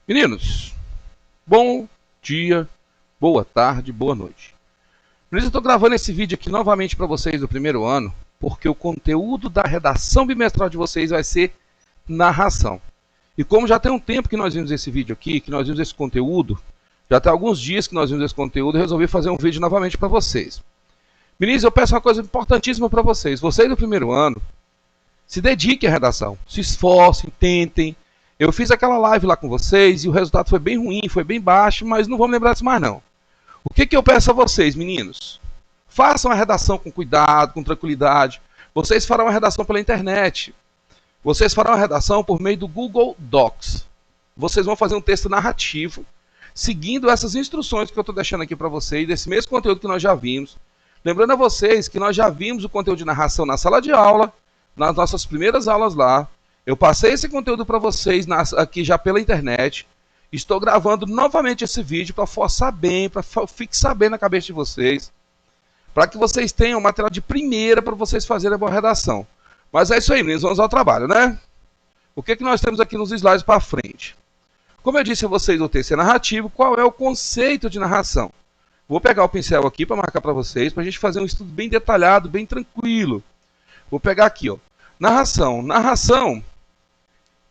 Meninos, bom dia, boa tarde, boa noite. Meninos, eu estou gravando esse vídeo aqui novamente para vocês do primeiro ano, porque o conteúdo da redação bimestral de vocês vai ser narração. E como já tem um tempo que nós vimos esse vídeo aqui, que nós vimos esse conteúdo, já tem alguns dias que nós vimos esse conteúdo, eu resolvi fazer um vídeo novamente para vocês. Meninos, eu peço uma coisa importantíssima para vocês. Vocês do primeiro ano, se dediquem à redação, se esforcem, tentem. Eu fiz aquela live lá com vocês e o resultado foi bem ruim, foi bem baixo, mas não vamos lembrar disso mais não. O que eu peço a vocês, meninos? Façam a redação com cuidado, com tranquilidade. Vocês farão a redação pela internet. Vocês farão a redação por meio do Google Docs. Vocês vão fazer um texto narrativo, seguindo essas instruções que eu estou deixando aqui para vocês, desse mesmo conteúdo que nós já vimos. Lembrando a vocês que nós já vimos o conteúdo de narração na sala de aula, nas nossas primeiras aulas lá. Eu passei esse conteúdo para vocês aqui já pela internet. Estou gravando novamente esse vídeo para forçar bem, para fixar bem na cabeça de vocês, para que vocês tenham material de primeira para vocês fazerem a boa redação. Mas é isso aí, meninos, vamos ao trabalho, né? O que nós temos aqui nos slides para frente? Como eu disse a vocês, o texto é narrativo. Qual é o conceito de narração? Vou pegar o pincel aqui para marcar para vocês, para a gente fazer um estudo bem detalhado, bem tranquilo. Vou pegar aqui, ó. Narração.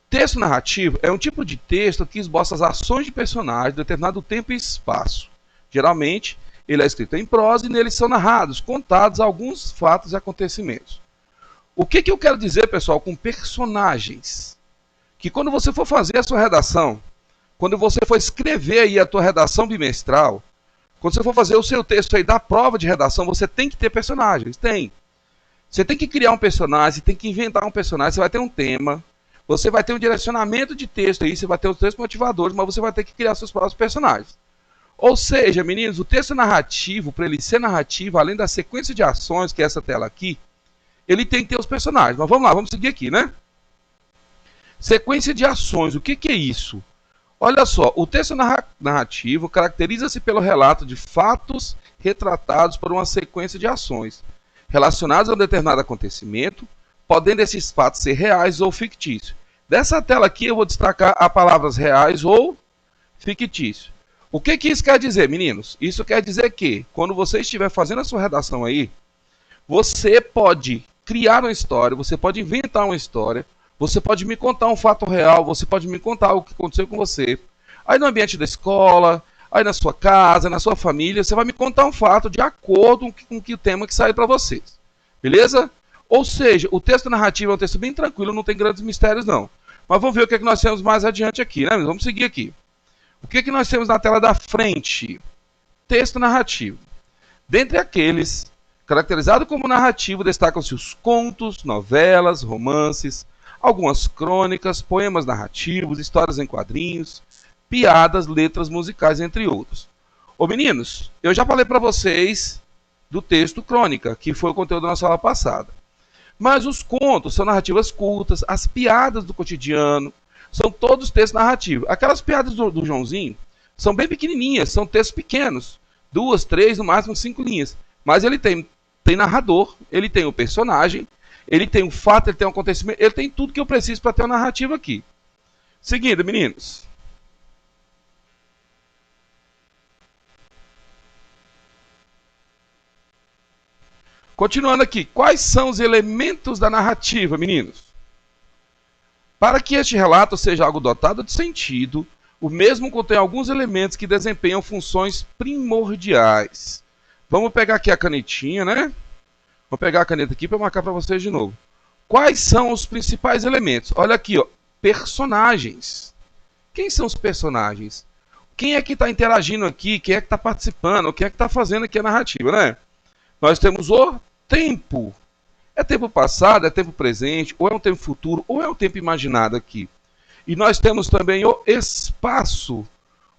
Texto narrativo é um tipo de texto que esboça as ações de personagens em determinado tempo e espaço. Geralmente, ele é escrito em prosa e nele são narrados, contados alguns fatos e acontecimentos. O que eu quero dizer, pessoal, com personagens? Que quando você for fazer a sua redação, quando você for escrever aí a tua redação bimestral, quando você for fazer o seu texto aí da prova de redação, você tem que ter personagens. Tem. Você tem que criar um personagem, tem que inventar um personagem, você vai ter um tema, você vai ter um direcionamento de texto aí, você vai ter os textos motivadores, mas você vai ter que criar seus próprios personagens. Ou seja, meninos, o texto narrativo, para ele ser narrativo, além da sequência de ações, que é essa tela aqui, ele tem que ter os personagens. Mas vamos lá, vamos seguir aqui, né? Sequência de ações, o que é isso? Olha só, o texto narrativo caracteriza-se pelo relato de fatos retratados por uma sequência de ações relacionados a um determinado acontecimento, podendo esses fatos ser reais ou fictícios. Dessa tela aqui eu vou destacar as palavras reais ou fictício. O que isso quer dizer, meninos? Isso quer dizer que, quando você estiver fazendo a sua redação aí, você pode criar uma história, você pode inventar uma história, você pode me contar um fato real, você pode me contar o que aconteceu com você. Aí no ambiente da escola, aí na sua casa, na sua família, você vai me contar um fato de acordo com o tema que saiu para vocês. Beleza? Ou seja, o texto narrativo é um texto bem tranquilo, não tem grandes mistérios não. Mas vamos ver o que nós temos mais adiante aqui, né? Vamos seguir aqui. O que nós temos na tela da frente? Texto narrativo. Dentre aqueles, caracterizado como narrativo, destacam-se os contos, novelas, romances, algumas crônicas, poemas narrativos, histórias em quadrinhos, piadas, letras musicais, entre outros. Ô meninos, eu já falei para vocês do texto crônica, que foi o conteúdo da nossa aula passada. Mas os contos são narrativas curtas, as piadas do cotidiano, são todos textos narrativos. Aquelas piadas do Joãozinho são bem pequenininhas, são textos pequenos, 2, 3, no máximo 5 linhas. Mas ele tem narrador, ele tem o personagem, ele tem o fato, ele tem o acontecimento, ele tem tudo que eu preciso para ter uma narrativa aqui. Seguindo, meninos. Continuando aqui, quais são os elementos da narrativa, meninos? Para que este relato seja algo dotado de sentido, o mesmo contém alguns elementos que desempenham funções primordiais. Vamos pegar aqui a canetinha, né? Vou pegar a caneta aqui para marcar para vocês de novo. Quais são os principais elementos? Olha aqui, ó, personagens. Quem são os personagens? Quem é que está interagindo aqui? Quem é que está participando? Quem é que está fazendo aqui a narrativa, né? Nós temos o tempo. É tempo passado, é tempo presente, ou é um tempo futuro, ou é um tempo imaginado aqui. E nós temos também o espaço.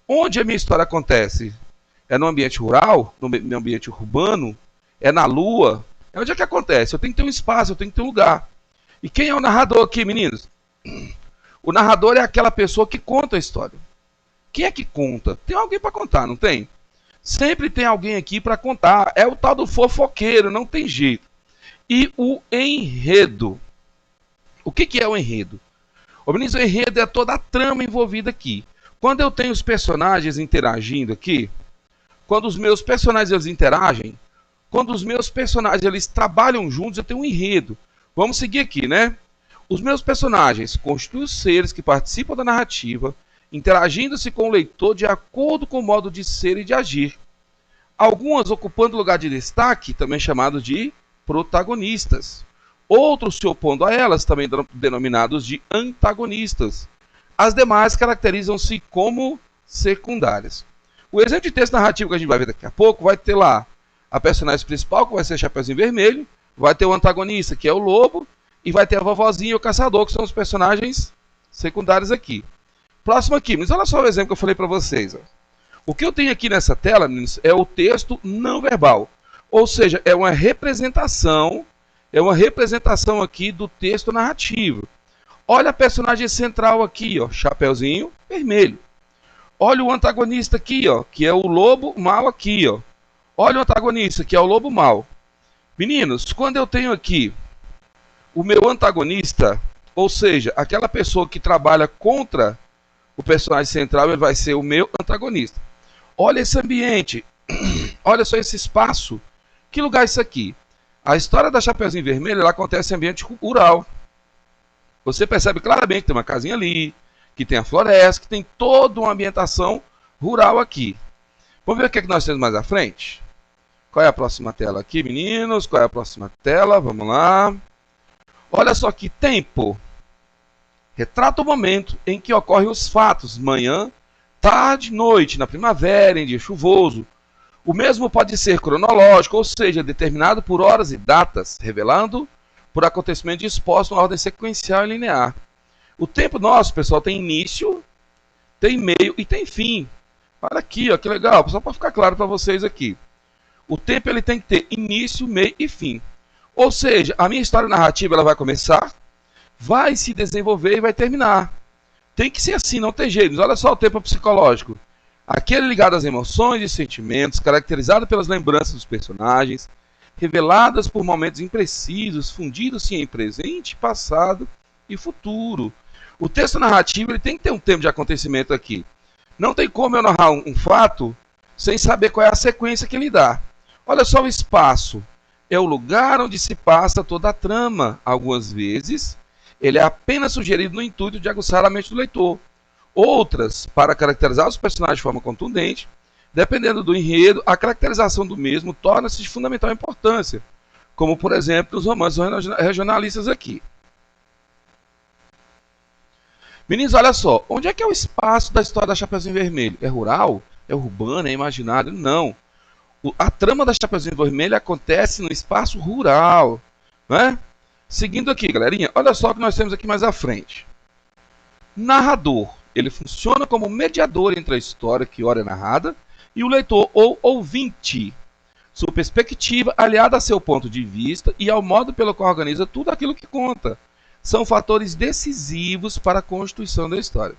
Onde a minha história acontece? É no ambiente rural? No ambiente urbano? É na lua? É onde é que acontece? Eu tenho que ter um espaço, eu tenho que ter um lugar. E quem é o narrador aqui, meninos? O narrador é aquela pessoa que conta a história. Quem é que conta? Tem alguém para contar, não tem? Sempre tem alguém aqui para contar. É o tal do fofoqueiro, não tem jeito. E o enredo. O que é o enredo? O enredo é toda a trama envolvida aqui. Quando eu tenho os personagens interagindo aqui, quando os meus personagens eles interagem, quando os meus personagens eles trabalham juntos, eu tenho um enredo. Vamos seguir aqui, né? Os meus personagens constituem os seres que participam da narrativa, interagindo-se com o leitor de acordo com o modo de ser e de agir. Algumas ocupando lugar de destaque, também chamados de protagonistas. Outros se opondo a elas, também denominados de antagonistas. As demais caracterizam-se como secundárias. O exemplo de texto narrativo que a gente vai ver daqui a pouco vai ter lá a personagem principal, que vai ser Chapeuzinho Vermelho, vai ter o antagonista, que é o lobo, e vai ter a vovozinha e o caçador, que são os personagens secundários aqui. Próximo aqui, mas olha só o exemplo que eu falei para vocês. Ó. O que eu tenho aqui nessa tela, meninos, é o texto não verbal. Ou seja, é uma representação aqui do texto narrativo. Olha a personagem central aqui, ó, Chapeuzinho Vermelho. Olha o antagonista aqui, ó, que é o lobo mau aqui, ó. Olha o antagonista, que é o lobo mau. Meninos, quando eu tenho aqui o meu antagonista, ou seja, aquela pessoa que trabalha contra o personagem central, ele vai ser o meu antagonista. Olha esse ambiente, olha só esse espaço. Que lugar é isso aqui? A história da Chapeuzinho Vermelho ela acontece em ambiente rural. Você percebe claramente que tem uma casinha ali, que tem a floresta, que tem toda uma ambientação rural aqui. Vamos ver o que, é que nós temos mais à frente? Qual é a próxima tela aqui, meninos? Qual é a próxima tela? Vamos lá. Olha só que tempo. Retrata o momento em que ocorrem os fatos, manhã, tarde, noite, na primavera, em dia chuvoso. O mesmo pode ser cronológico, ou seja, determinado por horas e datas, revelando por acontecimento disposto em ordem sequencial e linear. O tempo nosso, pessoal, tem início, tem meio e tem fim. Olha aqui, ó, que legal, só para ficar claro para vocês aqui. O tempo ele tem que ter início, meio e fim. Ou seja, a minha história narrativa ela vai começar, vai se desenvolver e vai terminar. Tem que ser assim, não tem jeito. Olha só o tempo psicológico. Aquele ligado às emoções e sentimentos, caracterizado pelas lembranças dos personagens, reveladas por momentos imprecisos, fundidos-se em presente, passado e futuro. O texto narrativo ele tem que ter um tempo de acontecimento aqui. Não tem como eu narrar um fato sem saber qual é a sequência que ele dá. Olha só o espaço. É o lugar onde se passa toda a trama. Algumas vezes, ele é apenas sugerido no intuito de aguçar a mente do leitor. Outras, para caracterizar os personagens de forma contundente, dependendo do enredo, a caracterização do mesmo torna-se de fundamental importância, como, por exemplo, os romances regionalistas aqui. Meninos, olha só, onde é que é o espaço da história da Chapeuzinho Vermelho? É rural? É urbano? É imaginário? Não. A trama da Chapeuzinho Vermelho acontece no espaço rural, né? Seguindo aqui, galerinha, olha só o que nós temos aqui mais à frente. Narrador. Ele funciona como mediador entre a história que ora é narrada e o leitor ou ouvinte. Sua perspectiva aliada a seu ponto de vista e ao modo pelo qual organiza tudo aquilo que conta. São fatores decisivos para a constituição da história.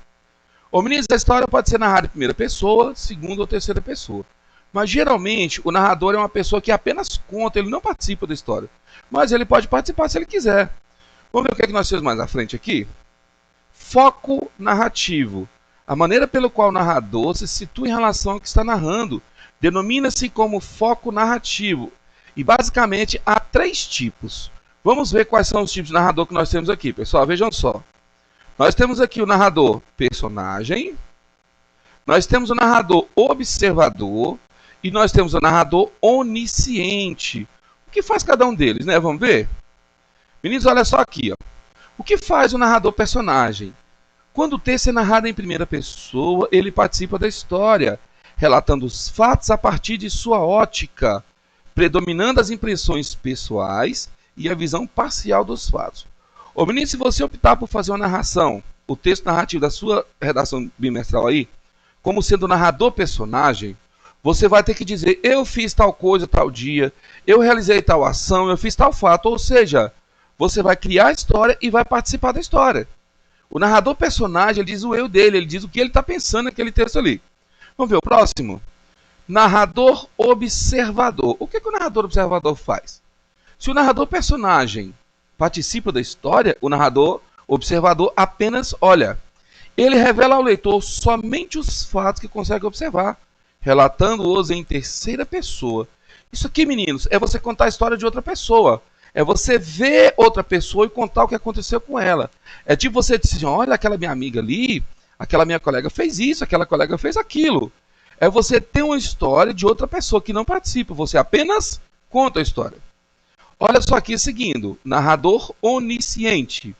Ô meninos, a história pode ser narrada em primeira pessoa, segunda ou terceira pessoa. Mas geralmente o narrador é uma pessoa que apenas conta, ele não participa da história. Mas ele pode participar se ele quiser. Vamos ver o que é que nós temos mais à frente aqui? Foco narrativo. A maneira pelo qual o narrador se situa em relação ao que está narrando denomina-se como foco narrativo. E basicamente há 3 tipos. Vamos ver quais são os tipos de narrador que nós temos aqui, pessoal. Vejam só. Nós temos aqui o narrador personagem, nós temos o narrador observador e nós temos o narrador onisciente. O que faz cada um deles, né? Vamos ver? Meninos, olha só aqui, ó. O que faz o narrador personagem? Quando o texto é narrado em primeira pessoa, ele participa da história, relatando os fatos a partir de sua ótica, predominando as impressões pessoais e a visão parcial dos fatos. Ô menino, se você optar por fazer uma narração, o texto narrativo da sua redação bimestral aí, como sendo narrador personagem, você vai ter que dizer, eu fiz tal coisa tal dia, eu realizei tal ação, eu fiz tal fato, ou seja, você vai criar a história e vai participar da história. O narrador personagem, ele diz o eu dele, ele diz o que ele está pensando naquele texto ali. Vamos ver o próximo? Narrador observador. O que o narrador observador faz? Se o narrador personagem participa da história, o narrador observador apenas olha. Ele revela ao leitor somente os fatos que consegue observar, relatando-os em terceira pessoa. Isso aqui, meninos, é você contar a história de outra pessoa. É você ver outra pessoa e contar o que aconteceu com ela. É tipo você dizer, assim, olha, aquela minha amiga ali, aquela minha colega fez isso, aquela colega fez aquilo. É você ter uma história de outra pessoa que não participa, você apenas conta a história. Olha só aqui seguindo, narrador onisciente.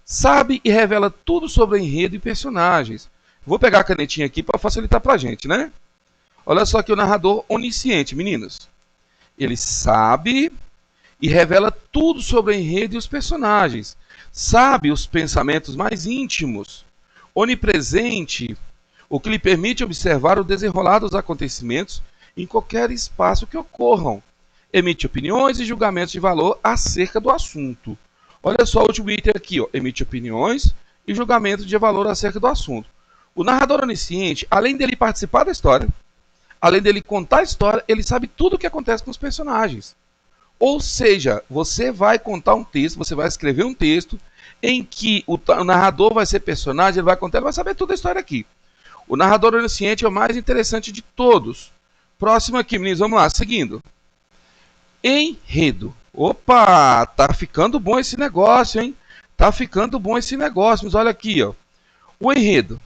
Sabe e revela tudo sobre o enredo e personagens. Vou pegar a canetinha aqui para facilitar para a gente, né? Olha só aqui o narrador onisciente, meninos. Ele sabe e revela tudo sobre o enredo e os personagens. Sabe os pensamentos mais íntimos. Onipresente, o que lhe permite observar o desenrolar dos acontecimentos em qualquer espaço que ocorram. Emite opiniões e julgamentos de valor acerca do assunto. Olha só o último item aqui, ó. Emite opiniões e julgamentos de valor acerca do assunto. O narrador onisciente, além dele participar da história, além dele contar a história, ele sabe tudo o que acontece com os personagens. Ou seja, você vai contar um texto, você vai escrever um texto em que o narrador vai ser personagem, ele vai contar, ele vai saber toda a história aqui. O narrador onisciente é o mais interessante de todos. Próximo aqui, meninos, vamos lá, seguindo. Enredo. Opa, tá ficando bom esse negócio, hein? Tá ficando bom esse negócio, mas olha aqui, ó. O enredo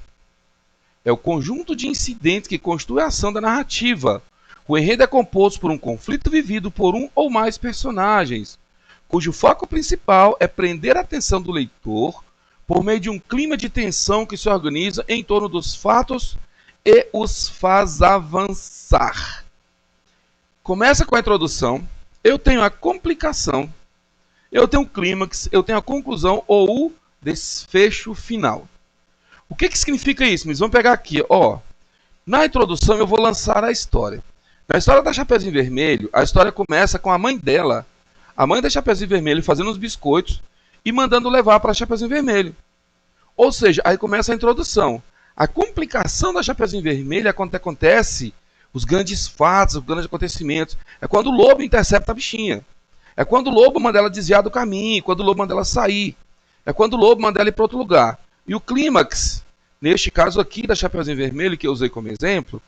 é o conjunto de incidentes que constitui a ação da narrativa. O enredo é composto por um conflito vivido por um ou mais personagens, cujo foco principal é prender a atenção do leitor por meio de um clima de tensão que se organiza em torno dos fatos e os faz avançar. Começa com a introdução, eu tenho a complicação, eu tenho o clímax, eu tenho a conclusão ou o desfecho final. O que significa isso? Mas vamos pegar aqui, ó. Na introdução eu vou lançar a história. Na história da Chapeuzinho Vermelho, a história começa com a mãe dela, a mãe da Chapeuzinho Vermelho, fazendo os biscoitos e mandando levar para a Chapeuzinho Vermelho. Ou seja, aí começa a introdução. A complicação da Chapeuzinho Vermelho é quando acontece os grandes fatos, os grandes acontecimentos. É quando o lobo intercepta a bichinha. É quando o lobo manda ela desviar do caminho, quando o lobo manda ela sair. É quando o lobo manda ela ir para outro lugar. E o clímax, neste caso aqui da Chapeuzinho Vermelho, que eu usei como exemplo,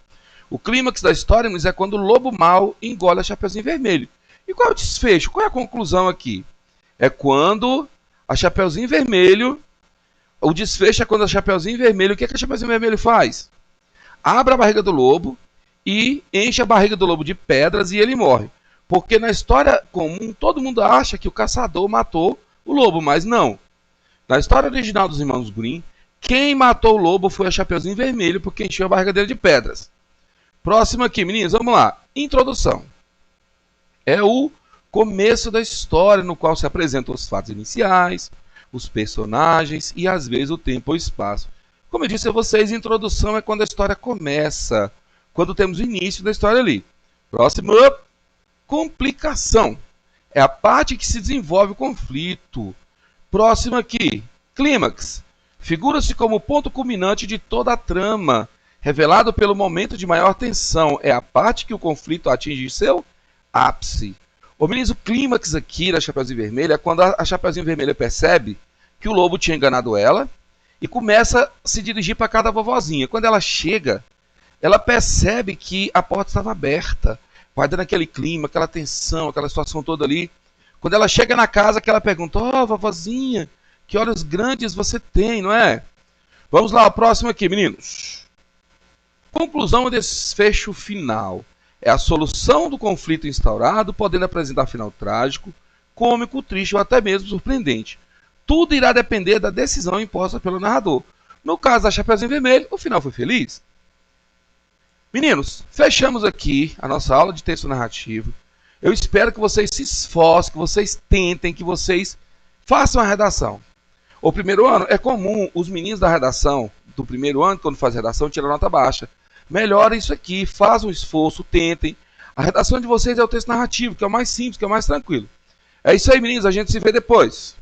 o clímax da história é quando o lobo mau engole a Chapeuzinho Vermelho. E qual é o desfecho? Qual é a conclusão aqui? É quando a Chapeuzinho Vermelho, o desfecho é quando a Chapeuzinho Vermelho, o que a Chapeuzinho Vermelho faz? Abre a barriga do lobo e enche a barriga do lobo de pedras e ele morre. Porque na história comum, todo mundo acha que o caçador matou o lobo, mas não. Na história original dos Irmãos Grimm, quem matou o lobo foi a Chapeuzinho Vermelho, porque encheu a barriga dele de pedras. Próximo aqui, meninos, vamos lá. Introdução. É o começo da história, no qual se apresentam os fatos iniciais, os personagens e, às vezes, o tempo ou espaço. Como eu disse a vocês, introdução é quando a história começa, quando temos o início da história ali. Próximo, complicação. É a parte que se desenvolve o conflito. Próximo aqui, clímax. Figura-se como o ponto culminante de toda a trama, revelado pelo momento de maior tensão. É a parte que o conflito atinge seu ápice. O meninos, o clímax aqui da Chapeuzinho Vermelho é quando a Chapeuzinho Vermelha percebe que o lobo tinha enganado ela e começa a se dirigir para cada vovozinha. Quando ela chega, ela percebe que a porta estava aberta. Vai dando aquele clima, aquela tensão, aquela situação toda ali. Quando ela chega na casa, que ela pergunta, ó, vovozinha, que olhos grandes você tem, não é? Vamos lá, o próximo aqui, meninos. Conclusão e desfecho final. É a solução do conflito instaurado, podendo apresentar final trágico, cômico, triste ou até mesmo surpreendente. Tudo irá depender da decisão imposta pelo narrador. No caso da Chapeuzinho Vermelho, o final foi feliz. Meninos, fechamos aqui a nossa aula de texto narrativo. Eu espero que vocês se esforcem, que vocês tentem, que vocês façam a redação. O primeiro ano é comum os meninos da redação, do primeiro ano, quando fazem redação, tiram nota baixa. Melhorem isso aqui, façam um esforço, tentem. A redação de vocês é o texto narrativo, que é o mais simples, que é o mais tranquilo. É isso aí, meninos, a gente se vê depois.